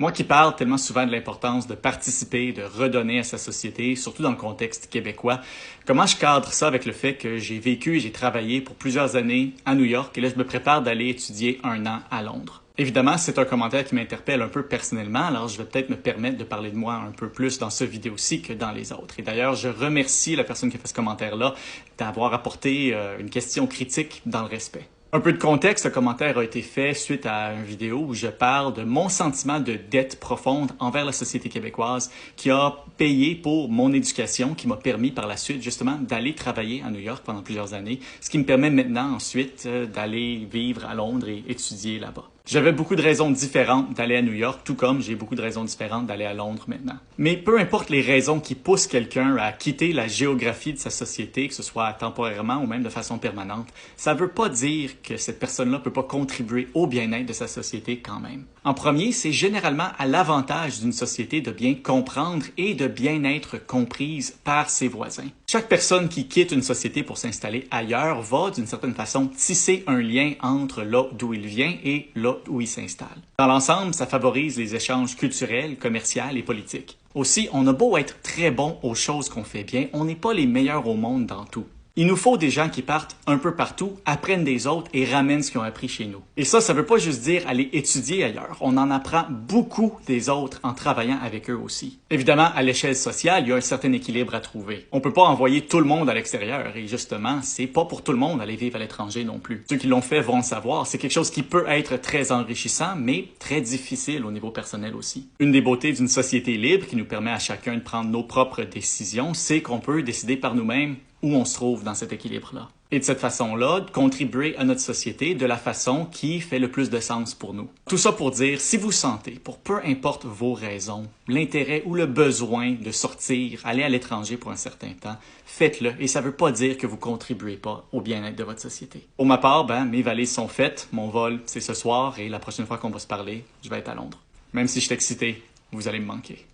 Moi qui parle tellement souvent de l'importance de participer, de redonner à sa société, surtout dans le contexte québécois, comment je cadre ça avec le fait que j'ai vécu et j'ai travaillé pour plusieurs années à New York et là je me prépare d'aller étudier 1 an à Londres. Évidemment, c'est un commentaire qui m'interpelle un peu personnellement, alors je vais peut-être me permettre de parler de moi un peu plus dans cette vidéo-ci que dans les autres. Et d'ailleurs, je remercie la personne qui a fait ce commentaire-là d'avoir apporté une question critique dans le respect. Un peu de contexte, ce commentaire a été fait suite à une vidéo où je parle de mon sentiment de dette profonde envers la société québécoise qui a payé pour mon éducation, qui m'a permis par la suite justement d'aller travailler à New York pendant plusieurs années, ce qui me permet maintenant ensuite d'aller vivre à Londres et étudier là-bas. J'avais beaucoup de raisons différentes d'aller à New York, tout comme j'ai beaucoup de raisons différentes d'aller à Londres maintenant. Mais peu importe les raisons qui poussent quelqu'un à quitter la géographie de sa société, que ce soit temporairement ou même de façon permanente, ça ne veut pas dire que cette personne-là ne peut pas contribuer au bien-être de sa société quand même. En premier, c'est généralement à l'avantage d'une société de bien comprendre et de bien être comprise par ses voisins. Chaque personne qui quitte une société pour s'installer ailleurs va, d'une certaine façon, tisser un lien entre là d'où il vient et là où il s'installe. Dans l'ensemble, ça favorise les échanges culturels, commerciaux et politiques. Aussi, on a beau être très bon aux choses qu'on fait bien, on n'est pas les meilleurs au monde dans tout. Il nous faut des gens qui partent un peu partout, apprennent des autres et ramènent ce qu'ils ont appris chez nous. Et ça veut pas juste dire aller étudier ailleurs. On en apprend beaucoup des autres en travaillant avec eux aussi. Évidemment, à l'échelle sociale, il y a un certain équilibre à trouver. On peut pas envoyer tout le monde à l'extérieur et justement, c'est pas pour tout le monde d'aller vivre à l'étranger non plus. Ceux qui l'ont fait vont le savoir. C'est quelque chose qui peut être très enrichissant, mais très difficile au niveau personnel aussi. Une des beautés d'une société libre qui nous permet à chacun de prendre nos propres décisions, c'est qu'on peut décider par nous-mêmes où on se trouve dans cet équilibre-là. Et de cette façon-là, de contribuer à notre société de la façon qui fait le plus de sens pour nous. Tout ça pour dire, si vous sentez, pour peu importe vos raisons, l'intérêt ou le besoin de sortir, aller à l'étranger pour un certain temps, faites-le. Et ça ne veut pas dire que vous ne contribuez pas au bien-être de votre société. Pour ma part, mes valises sont faites, mon vol, c'est ce soir, et la prochaine fois qu'on va se parler, je vais être à Londres. Même si je suis excité, vous allez me manquer.